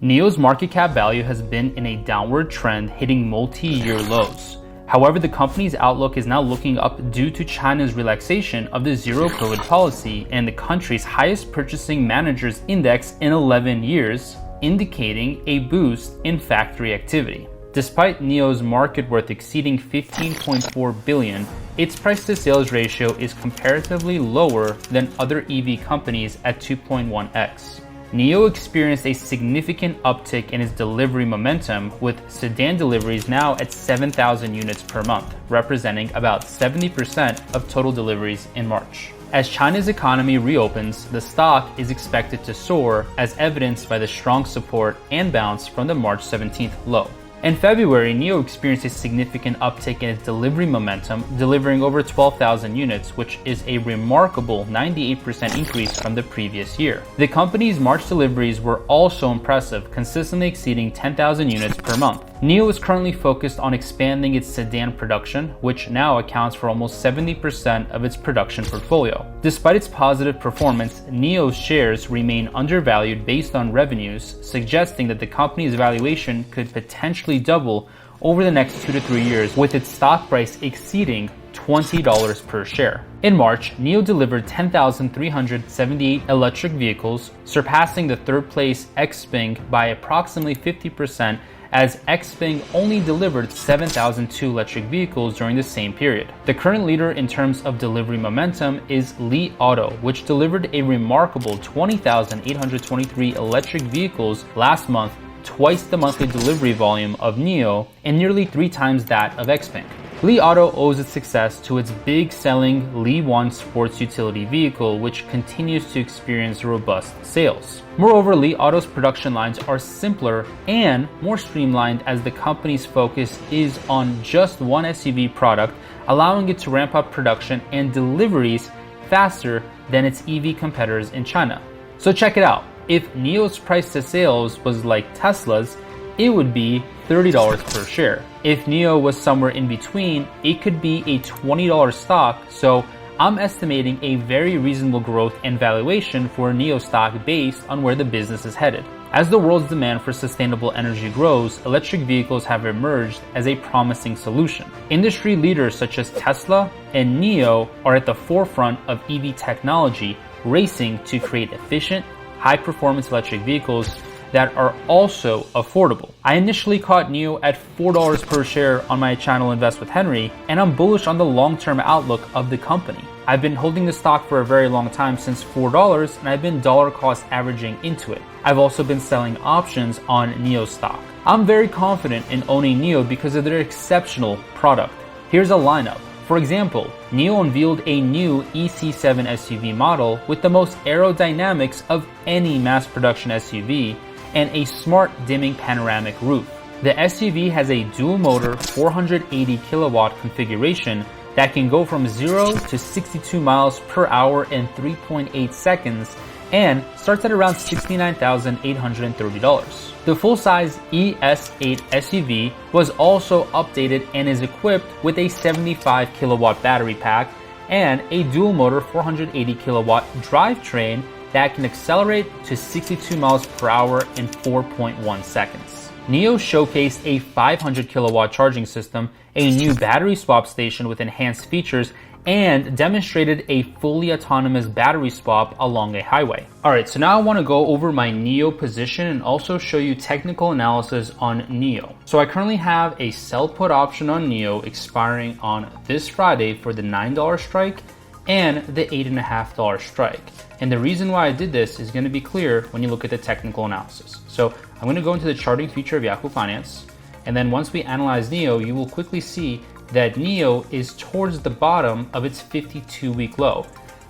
NIO's market cap value has been in a downward trend, hitting multi-year lows. However, the company's outlook is now looking up due to China's relaxation of the zero-COVID policy and the country's highest purchasing managers index in 11 years, indicating a boost in factory activity. Despite NIO's market worth exceeding $15.4 billion, its price-to-sales ratio is comparatively lower than other EV companies at 2.1x. NIO experienced a significant uptick in its delivery momentum, with sedan deliveries now at 7,000 units per month, representing about 70% of total deliveries in March. As China's economy reopens, the stock is expected to soar, as evidenced by the strong support and bounce from the March 17th low. In February, NIO experienced a significant uptick in its delivery momentum, delivering over 12,000 units, which is a remarkable 98% increase from the previous year. The company's March deliveries were also impressive, consistently exceeding 10,000 units per month. NIO is currently focused on expanding its sedan production, which now accounts for almost 70% of its production portfolio. Despite its positive performance, NIO's shares remain undervalued based on revenues, suggesting that the company's valuation could potentially double over the next 2 to 3 years, with its stock price exceeding $20 per share. In March, NIO delivered 10,378 electric vehicles, surpassing the third place XPeng by approximately 50%, as XPeng only delivered 7,002 electric vehicles during the same period. The current leader in terms of delivery momentum is Li Auto, which delivered a remarkable 20,823 electric vehicles last month, twice the monthly delivery volume of NIO and nearly 3 times that of XPeng. Li Auto owes its success to its big-selling Li One sports utility vehicle, which continues to experience robust sales. Moreover, Li Auto's production lines are simpler and more streamlined, as the company's focus is on just one SUV product, allowing it to ramp up production and deliveries faster than its EV competitors in China. So check it out. If NIO's price to sales was like Tesla's, it would be $30 per share. If NIO was somewhere in between, it could be a $20 stock, so I'm estimating a very reasonable growth and valuation for NIO stock based on where the business is headed. As the world's demand for sustainable energy grows, electric vehicles have emerged as a promising solution. Industry leaders such as Tesla and NIO are at the forefront of EV technology, racing to create efficient, high-performance electric vehicles that are also affordable. I initially caught NIO at $4 per share on my channel Invest with Henry, and I'm bullish on the long-term outlook of the company. I've been holding the stock for a very long time, since $4, and I've been dollar cost averaging into it. I've also been selling options on NIO stock. I'm very confident in owning NIO because of their exceptional product. Here's a lineup. For example, NIO unveiled a new EC7 SUV model with the most aerodynamics of any mass production SUV and a smart dimming panoramic roof. The SUV has a dual motor 480 kilowatt configuration that can go from 0 to 62 miles per hour in 3.8 seconds and starts at around $69,830. The full-size ES8 SUV was also updated and is equipped with a 75 kilowatt battery pack and a dual motor 480 kilowatt drivetrain that can accelerate to 62 miles per hour in 4.1 seconds. NIO showcased a 500 kilowatt charging system, a new battery swap station with enhanced features, and demonstrated a fully autonomous battery swap along a highway. Alright, so now I want to go over my NIO position and also show you technical analysis on NIO. So I currently have a sell put option on NIO expiring on this Friday for the $9 strike and the $8.50 strike. And the reason why I did this is going to be clear when you look at the technical analysis. So I'm going to go into the charting feature of Yahoo Finance, and then once we analyze NIO, you will quickly see that NIO is towards the bottom of its 52-week low.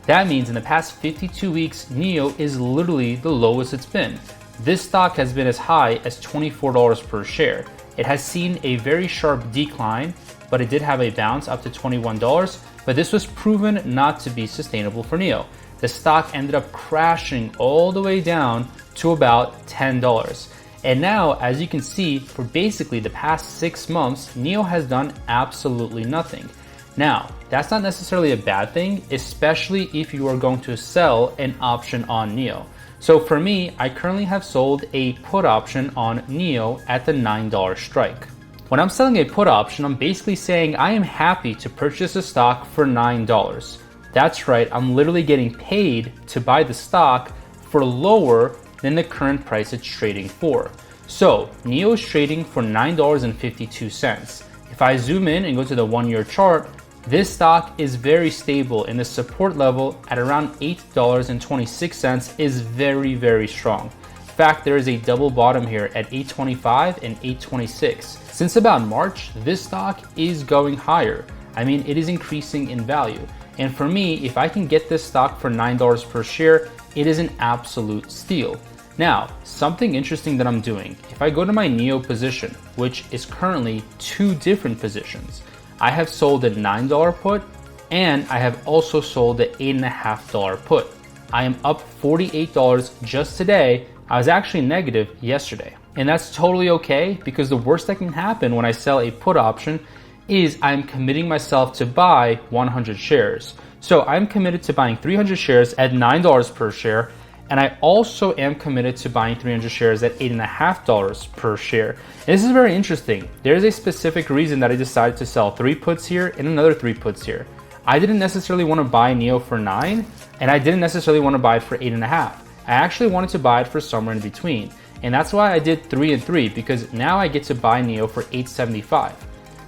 That means in the past 52 weeks, NIO is literally the lowest it's been. This stock has been as high as $24 per share. It has seen a very sharp decline, but it did have a bounce up to $21, but this was proven not to be sustainable for NIO. The stock ended up crashing all the way down to about $10. And now, as you can see, for basically the past 6 months, NIO has done absolutely nothing. Now, that's not necessarily a bad thing, especially if you are going to sell an option on NIO. So for me, I currently have sold a put option on NIO at the $9 strike. When I'm selling a put option, I'm basically saying I am happy to purchase a stock for $9. That's right, I'm literally getting paid to buy the stock for lower than the current price it's trading for. So NIO is trading for $9.52. If I zoom in and go to the 1-year chart, this stock is very stable, and the support level at around $8.26 is very, very strong. In fact, there is a double bottom here at $8.25 and $8.26. Since about March, this stock is going higher. I mean, it is increasing in value. And for me, if I can get this stock for $9 per share, it is an absolute steal. Now, something interesting that I'm doing, if I go to my NIO position, which is currently 2 different positions, I have sold a $9 put, and I have also sold the $8.50 put. I am up $48 just today. I was actually negative yesterday. And that's totally okay, because the worst that can happen when I sell a put option is I'm committing myself to buy 100 shares. So I'm committed to buying 300 shares at $9 per share, and I also am committed to buying 300 shares at $8.50 per share. And this is very interesting. There's a specific reason that I decided to sell 3 puts here and another 3 puts here. I didn't necessarily want to buy NIO for 9, and I didn't necessarily want to buy it for 8.5. I actually wanted to buy it for somewhere in between. And that's why I did 3 and 3, because now I get to buy NIO for $8.75.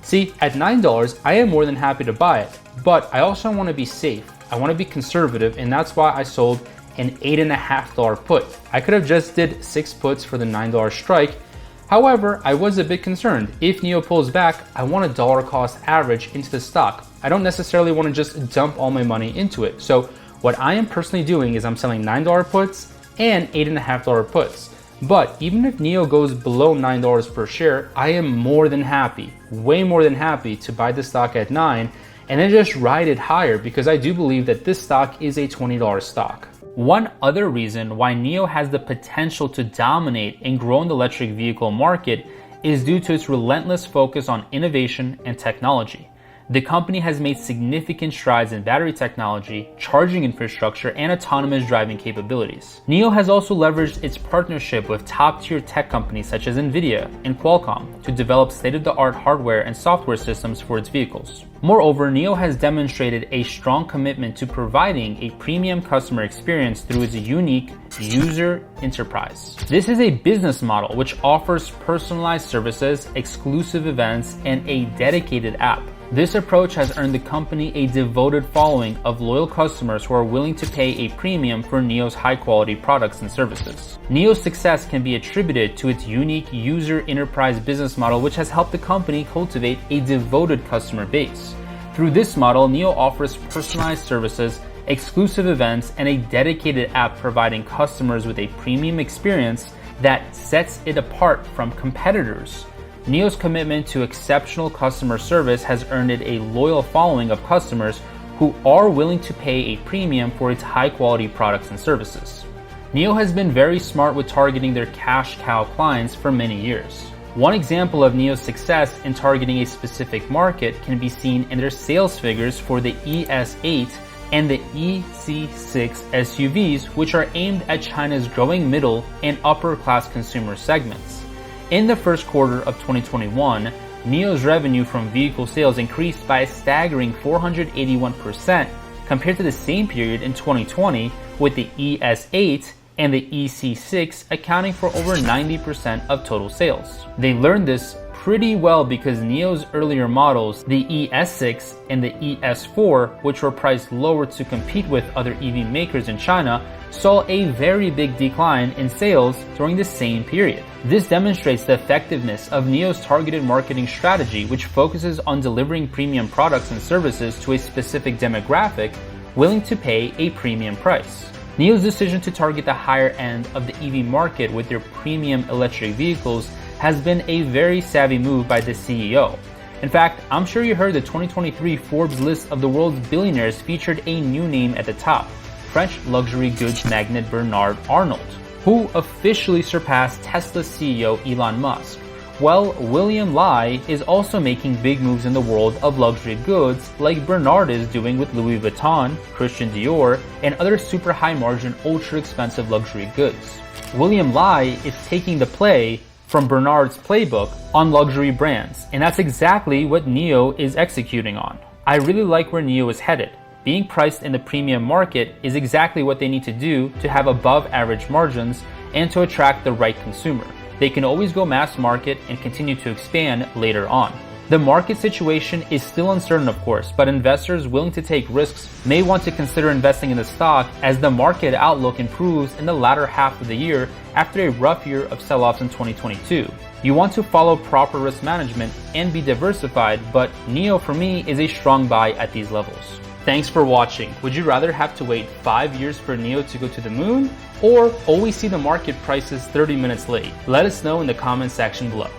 See, at $9, I am more than happy to buy it, but I also want to be safe. I want to be conservative, and that's why I sold an $8.50 put. I could have just did 6 puts for the $9 strike. However, I was a bit concerned. If NIO pulls back, I want a dollar cost average into the stock. I don't necessarily want to just dump all my money into it. So what I am personally doing is I'm selling $9 puts and $8.50 puts. But even if NIO goes below $9 per share, I am more than happy, way more than happy to buy the stock at $9 and then just ride it higher, because I do believe that this stock is a $20 stock. One other reason why NIO has the potential to dominate and grow in the electric vehicle market is due to its relentless focus on innovation and technology. The company has made significant strides in battery technology, charging infrastructure, and autonomous driving capabilities. NIO has also leveraged its partnership with top-tier tech companies such as NVIDIA and Qualcomm to develop state-of-the-art hardware and software systems for its vehicles. Moreover, NIO has demonstrated a strong commitment to providing a premium customer experience through its unique user enterprise. This is a business model which offers personalized services, exclusive events, and a dedicated app. This approach has earned the company a devoted following of loyal customers who are willing to pay a premium for NIO's high-quality products and services. NIO's success can be attributed to its unique user enterprise business model, which has helped the company cultivate a devoted customer base. Through this model, NIO offers personalized services, exclusive events, and a dedicated app, providing customers with a premium experience that sets it apart from competitors. NIO's commitment to exceptional customer service has earned it a loyal following of customers who are willing to pay a premium for its high-quality products and services. NIO has been very smart with targeting their cash cow clients for many years. One example of NIO's success in targeting a specific market can be seen in their sales figures for the ES8 and the EC6 SUVs, which are aimed at China's growing middle and upper-class consumer segments. In the first quarter of 2021, NIO's revenue from vehicle sales increased by a staggering 481% compared to the same period in 2020, with the ES8 and the EC6 accounting for over 90% of total sales. They learned this pretty well because NIO's earlier models, the ES6 and the ES4, which were priced lower to compete with other EV makers in China, saw a very big decline in sales during the same period. This demonstrates the effectiveness of NIO's targeted marketing strategy, which focuses on delivering premium products and services to a specific demographic willing to pay a premium price. NIO's decision to target the higher end of the EV market with their premium electric vehicles has been a very savvy move by the CEO. In fact, I'm sure you heard the 2023 Forbes list of the world's billionaires featured a new name at the top: French luxury goods magnate Bernard Arnault, who officially surpassed Tesla CEO Elon Musk. Well, William Lai is also making big moves in the world of luxury goods like Bernard is doing with Louis Vuitton, Christian Dior, and other super high margin, ultra expensive luxury goods. William Lai is taking the play from Bernard's playbook on luxury brands, and that's exactly what NIO is executing on. I really like where NIO is headed. Being priced in the premium market is exactly what they need to do to have above average margins and to attract the right consumer. They can always go mass market and continue to expand later on. The market situation is still uncertain, of course, but investors willing to take risks may want to consider investing in the stock as the market outlook improves in the latter half of the year after a rough year of sell-offs in 2022. You want to follow proper risk management and be diversified, but NIO for me is a strong buy at these levels. Thanks for watching. Would you rather have to wait 5 years for NIO to go to the moon, or always see the market prices 30 minutes late? Let us know in the comment section below.